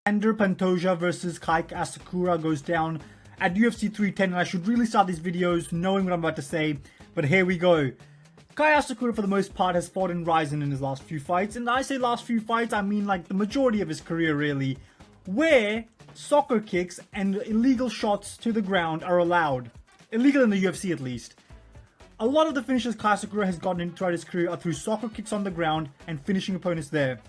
Alexandre Pantoja versus Kai Asakura goes down at UFC 310, and I should really start these videos knowing what I'm about to say, but here we go. Kai Asakura, for the most part, has fought in Ryzen in his last few fights, and I say last few fights, I mean like the majority of his career really, where soccer kicks and illegal shots to the ground are allowed. Illegal in the UFC at least. A lot of the finishes Kai Asakura has gotten in throughout his career are through soccer kicks on the ground and finishing opponents there.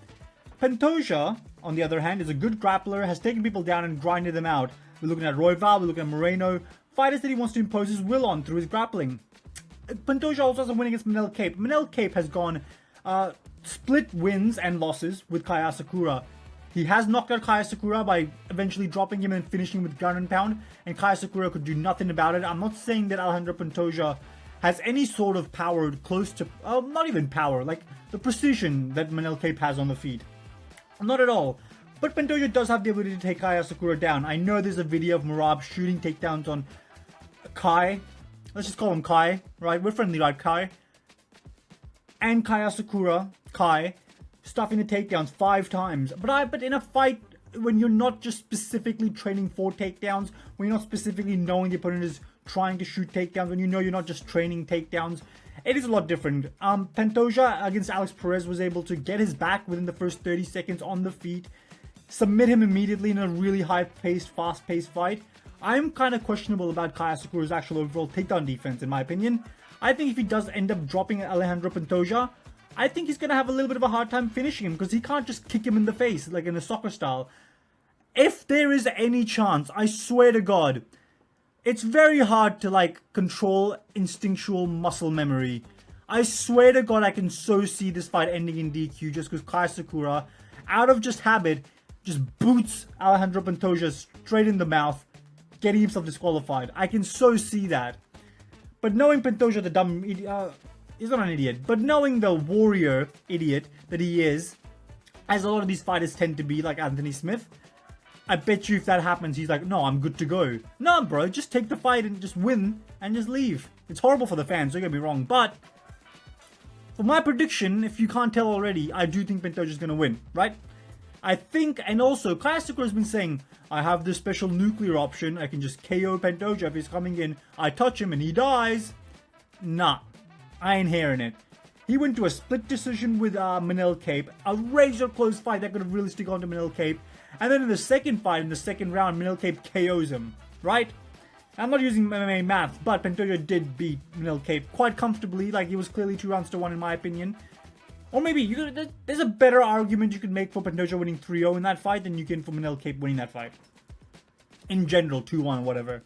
Pantoja, on the other hand, is a good grappler, has taken people down and grinded them out. We're looking at Royval, we're looking at Moreno, fighters that he wants to impose his will on through his grappling. Pantoja also has a win against Manel Kape. Manel Kape has gone split wins and losses with Kai Asakura. He has knocked out Kai Asakura by eventually dropping him and finishing with ground and pound, and Kai Asakura could do nothing about it. I'm not saying that Alexandre Pantoja has any sort of power close to, not even power, like the precision that Manel Kape has on the feet. Not at all. But Pantoja does have the ability to take Kai Asakura down. I know there's a video of Marab shooting takedowns on Kai. Let's just call him Kai, right? We're friendly, right, Kai? And Kai Asakura, Kai, stuffing the takedowns 5 times. But in a fight, when you're not just specifically training for takedowns, when you're not specifically knowing the opponent is trying to shoot takedowns, when you know you're not just training takedowns, it is a lot different. Pantoja against Alex Perez was able to get his back within the first 30 seconds on the feet, submit him immediately in a really high-paced, fast-paced fight. I'm kind of questionable about Kai Asakura's actual overall takedown defense, in my opinion. I think if he does end up dropping Alexandre Pantoja, I think he's going to have a little bit of a hard time finishing him, because he can't just kick him in the face, like in a soccer style. If there is any chance, I swear to God, it's very hard to like control instinctual muscle memory. I swear to God, I can so see this fight ending in DQ just because Kai Asakura, out of just habit, just boots Alexandre Pantoja straight in the mouth, getting himself disqualified. I can so see that. But knowing Pantoja, the dumb idiot, he's not an idiot, but knowing the warrior idiot that he is, as a lot of these fighters tend to be, like Anthony Smith, I bet you if that happens, he's like, no, I'm good to go. No, bro, just take the fight and just win and just leave. It's horrible for the fans, don't get me wrong, but for my prediction, if you can't tell already, I do think Pantoja's going to win, right? I think, and also, Kai Asakura has been saying, I have this special nuclear option, I can just KO Pantoja if he's coming in, I touch him and he dies. Nah, I ain't hearing it. He went to a split decision with Manel Kape, a razor close fight that could have really stick on to Manel Kape, and then in the second fight, in the second round, Manel Kape KOs him, right? I'm not using MMA math, but Pantoja did beat Manel Kape quite comfortably, like he was clearly 2-1 in my opinion. Or maybe there's a better argument you could make for Pantoja winning 3-0 in that fight than you can for Manel Kape winning that fight. In general, 2-1 or whatever.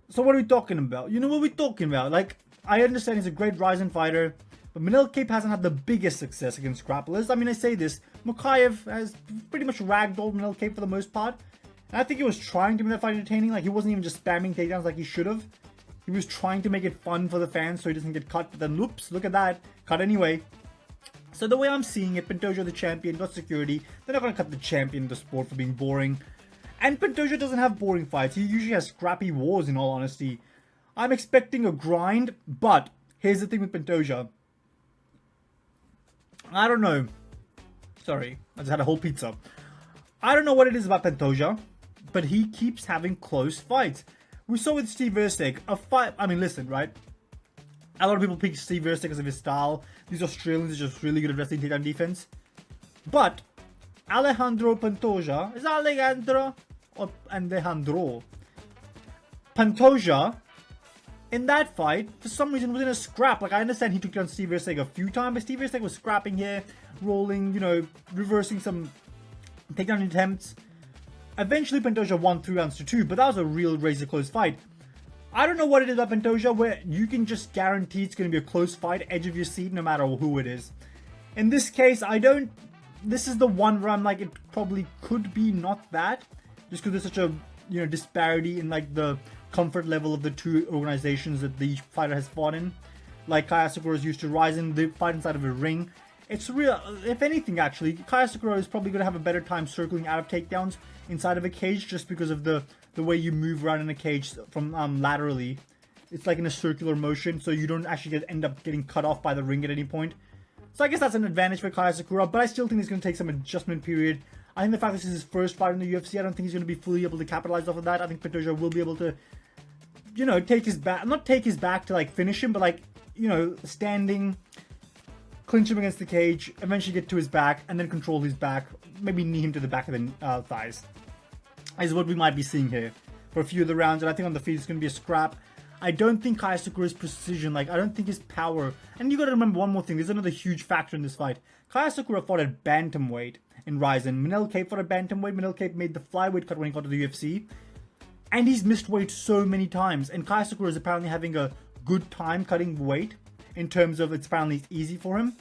So what are we talking about? You know what we're talking about? Like, I understand he's a great Ryzen fighter, but Manel Kape hasn't had the biggest success against grapplers. I mean, I say this, Mukayev has pretty much ragdolled Manel Kape for the most part. And I think he was trying to make that fight entertaining. Like, he wasn't even just spamming takedowns like he should have. He was trying to make it fun for the fans so he doesn't get cut. But then, oops, look at that. Cut anyway. So the way I'm seeing it, Pantoja the champion, got security. They're not going to cut the champion of the sport for being boring. And Pantoja doesn't have boring fights. He usually has scrappy wars, in all honesty. I'm expecting a grind, but here's the thing with Pantoja. I don't know. Sorry, I just had a whole pizza. I don't know what it is about Pantoja, but he keeps having close fights. We saw with Steve Erceg, a fight. I mean, listen, right? A lot of people pick Steve Erceg because of his style. These Australians are just really good at wrestling takedown defense. But Alexandre Pantoja, is Alexandre or Alejandro? Pantoja, in that fight, for some reason, was in a scrap. Like, I understand he took down Steve Erceg a few times, but Steve Erceg was scrapping here, rolling, you know, reversing some takedown attempts. Eventually, Pantoja won 3-2, but that was a real razor-close fight. I don't know what it is about Pantoja where you can just guarantee it's going to be a close fight, edge of your seat, no matter who it is. In this case, I don't... This is the one where I'm like, it probably could be not that, just because there's such a, you know, disparity in, like, the comfort level of the two organizations that the fighter has fought in. Like Kai Asakura is used to Ryzen, they fight inside of a ring. It's real, if anything actually, Kai Asakura is probably going to have a better time circling out of takedowns inside of a cage just because of the way you move around in a cage from laterally. It's like in a circular motion, so you don't actually end up getting cut off by the ring at any point. So I guess that's an advantage for Kai Asakura, but I still think it's going to take some adjustment period. I think the fact this is his first fight in the UFC, I don't think he's going to be fully able to capitalize off of that. I think Pantoja will be able to, you know, take his back, not take his back to like finish him, but like, you know, standing, clinch him against the cage, eventually get to his back, and then control his back, maybe knee him to the back of the thighs. Is what we might be seeing here for a few of the rounds, and I think on the feet it's going to be a scrap. I don't think Kai Asakura's precision, like, I don't think his power, and you got to remember one more thing, there's another huge factor in this fight. Kai Asakura fought at bantamweight in Ryzen. Manel Kape fought at bantamweight. Manel Kape made the flyweight cut when he got to the UFC, and he's missed weight so many times, and Kai Asakura is apparently having a good time cutting weight in terms of it's apparently easy for him.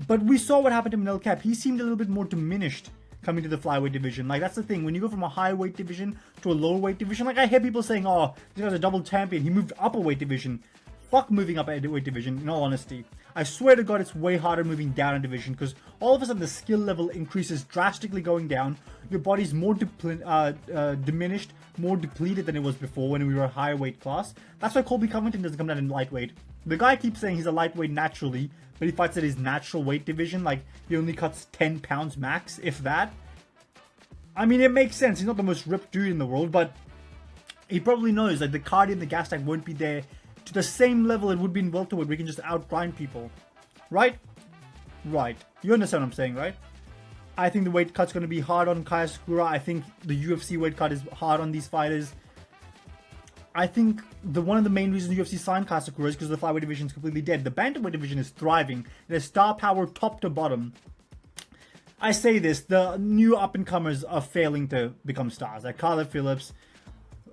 But we saw what happened to Manel Kape. He seemed a little bit more diminished coming to the flyweight division. Like, that's the thing. When you go from a high weight division to a lower weight division, like, I hear people saying, oh, this guy's a double champion. He moved up a weight division. Fuck moving up a weight division, in all honesty. I swear to God, it's way harder moving down a division, because all of a sudden the skill level increases drastically going down. Your body's more diminished, more depleted than it was before when we were a higher weight class. That's why Colby Covington doesn't come down in lightweight. The guy keeps saying he's a lightweight naturally, but he fights at his natural weight division. Like, he only cuts 10 pounds max, if that. I mean, it makes sense. He's not the most ripped dude in the world, but he probably knows that the cardio and the gas tank won't be there to the same level it would be in welterweight, where we can just outgrind people. Right? Right. You understand what I'm saying, right? I think the weight cut's going to be hard on Kai Asakura. I think the UFC weight cut is hard on these fighters. I think one of the main reasons the UFC signed Kai Asakura is because the flyweight division is completely dead. The bantamweight division is thriving. There's star power top to bottom. I say this, the new up-and-comers are failing to become stars. Like Carla Phillips,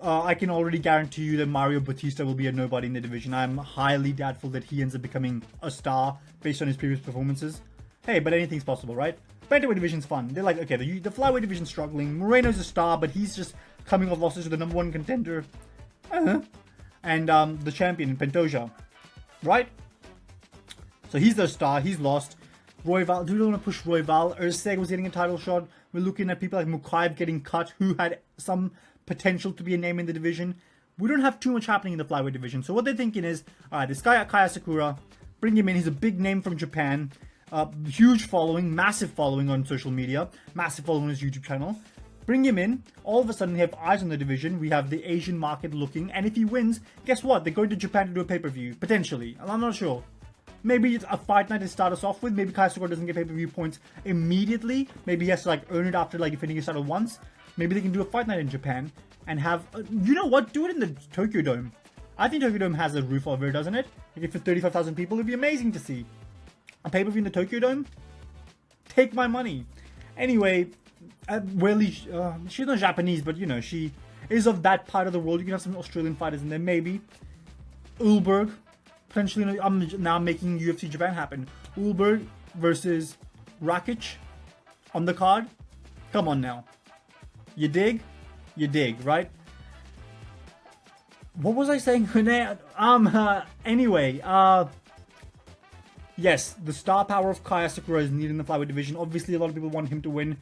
I can already guarantee you that Mario Bautista will be a nobody in the division. I'm highly doubtful that he ends up becoming a star based on his previous performances. Hey, but anything's possible, right? Bantamweight division's fun. They're like, okay, the flyweight division's struggling. Moreno's a star, but he's just coming off losses to the number one contender. And the champion in Pantoja. Right? So he's the star, he's lost. Royval, do we want to push Royval? Urseg was getting a title shot. We're looking at people like Mukaev getting cut, who had some potential to be a name in the division. We don't have too much happening in the flyweight division. So what they're thinking is, alright, this guy Kai Asakura, bring him in. He's a big name from Japan. Huge following, massive following on social media. Massive following on his YouTube channel. Bring him in. All of a sudden, they have eyes on the division. We have the Asian market looking. And if he wins, guess what? They're going to Japan to do a pay-per-view. Potentially. I'm not sure. Maybe it's a fight night to start us off with. Maybe Kai Asakura doesn't get pay-per-view points immediately. Maybe he has to like earn it after like defending his title once. Maybe they can do a fight night in Japan and have, you know what? Do it in the Tokyo Dome. I think Tokyo Dome has a roof over it, doesn't it? Like for 35,000 people, it'd be amazing to see a pay-per-view in the Tokyo Dome. Take my money. Anyway, she's not Japanese, but you know, she is of that part of the world. You can have some Australian fighters in there, maybe. Ulberg. Potentially, I'm now making UFC Japan happen. Ulberg versus Rakic on the card. Come on now. You dig? You dig, right? What was I saying? Anyway, yes, the star power of Kai Asakura is needed in the flyweight division. Obviously, a lot of people want him to win.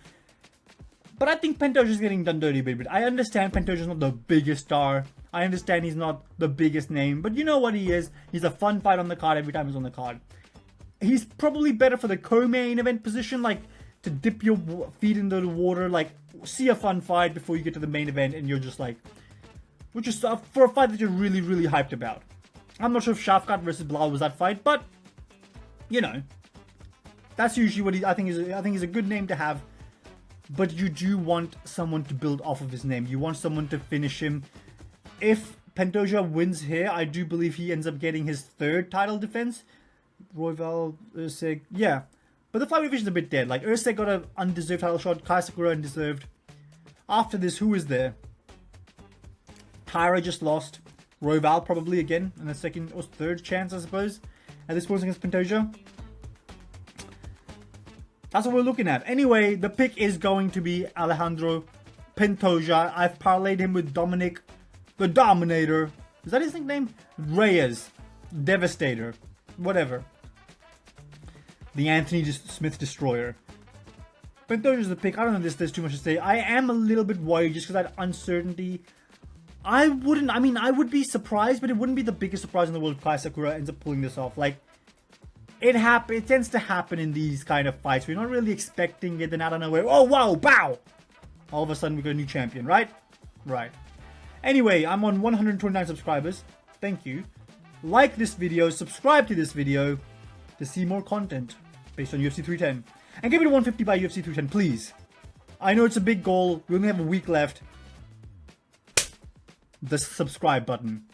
But I think Pantoja is getting done dirty a bit. I understand Pantoja is not the biggest star. I understand he's not the biggest name. But you know what he is? He's a fun fight on the card every time he's on the card. He's probably better for the co-main event position. Like, to dip your feet into the water. Like, see a fun fight before you get to the main event. And you're just like... Which is for a fight that you're really, really hyped about. I'm not sure if Shafkat versus Bilal was that fight. But, you know. That's usually what I think is a good name to have. But you do want someone to build off of his name. You want someone to finish him. If Pantoja wins here, I do believe he ends up getting his third title defense. Royval, Urseg, yeah. But the flyweight division is a bit dead. Like, Urseg got an undeserved title shot. Kai Asakura undeserved. After this, who is there? Tyra just lost. Royval probably again. And a second or third chance, I suppose. At this point against Pantoja. That's what we're looking at. Anyway, the pick is going to be Alejandro Pantoja. I've parlayed him with Dominic, the Dominator. Is that his nickname? Reyes. Devastator. Whatever. The Anthony Smith Destroyer. Pantoja's the pick. I don't know if there's too much to say. I am a little bit worried just because that uncertainty. I would be surprised, but it wouldn't be the biggest surprise in the world if Kai Asakura ends up pulling this off. Like, It tends to happen in these kind of fights. We're not really expecting it, then out of nowhere, oh wow, bow! All of a sudden we got a new champion, right? Right. Anyway, I'm on 129 subscribers. Thank you. Like this video, subscribe to this video to see more content based on UFC 310. And give me to 150 by UFC 310, please. I know it's a big goal. We only have a week left. The subscribe button.